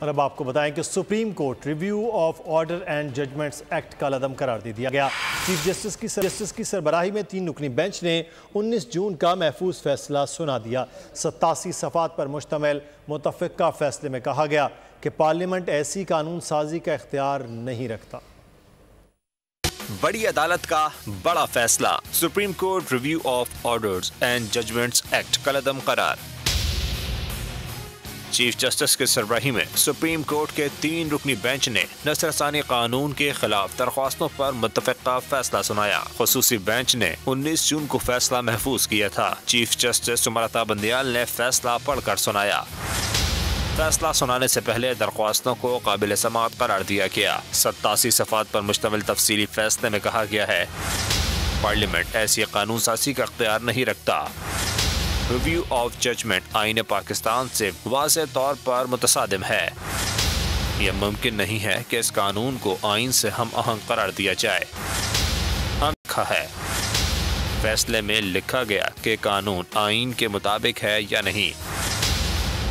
और अब आपको बताएं कि Supreme court review of Order and judgements Act का कलअदम करार दे दिया गया। चीफ जस्टिस की सरबराही में 3 रुकनी बेंच ने 19 जून का महफूज फैसला सुना दिया। 87 सफ़ात पर मुश्तमिल मुतफ़िक़ा फैसले में कहा गया कि पार्लियामेंट ऐसी कानून साजी का इख्तियार नहीं रखता। बड़ी अदालत का बड़ा फैसला, supreme court review of orders and judgements act कलअदम करार। चीफ जस्टिस की सरबराही में सुप्रीम कोर्ट के 3 रुकनी बेंच ने नसरसानी कानून के खिलाफ दरख्वास्तों पर मुत्तफ़िक़ा फैसला सुनाया। ख़ुसूसी बेंच ने 19 जून को फैसला महफूज किया था। चीफ जस्टिस उमरता बंदियाल ने फैसला पढ़कर सुनाया। फैसला सुनाने से पहले दरख्वास्तों को काबिल समाअत करार दिया गया। 87 सफ़ात पर मुश्तमिल तफसीली फैसले में कहा गया है, पार्लियामेंट ऐसी कानून साजी का इख्तियार नहीं रखता। रिव्यू ऑफ जजमेंट आईन पाकिस्तान से वाज़ेह तौर पर मुतसादिम है। यह मुमकिन नहीं है कि इस कानून को आइन से हम आहंग करार दिया जाए। लिखा है, फैसले में लिखा गया कि कानून आइन के मुताबिक है या नहीं।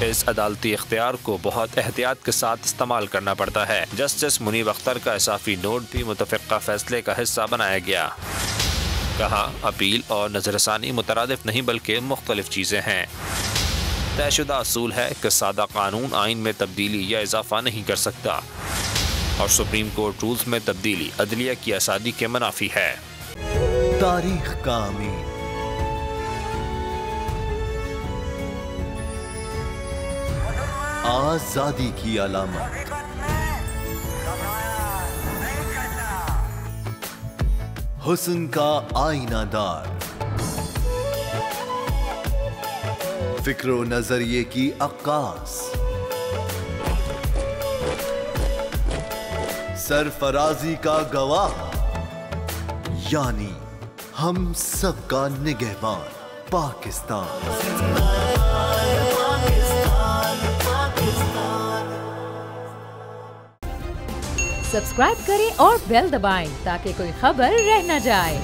इस अदालती इख्तियार को बहुत एहतियात के साथ इस्तेमाल करना पड़ता है। जस्टिस मुनीब अख्तर का इसाफी नोट भी मुतफ़िक़ा फैसले का हिस्सा बनाया गया। कहा, अपील और नजरसानी मुतरादिफ नहीं बल्कि मुख्तलिफ चीज़ें हैं। तयशुदा असूल है कि सादा कानून आइन में तब्दीली या इजाफा नहीं कर सकता और सुप्रीम कोर्ट रूल्स में तब्दीली अदलिया की आज़ादी के मुनाफी है। तारीख का अमीन, आजादी की अलामत, हुस्न का आईनादार, फिक्रो नजरिए की अक्कास, सरफराजी का गवाह, यानी हम सबका निगहबान पाकिस्तान। सब्सक्राइब करें और बेल दबाएं ताकि कोई खबर रह न जाए।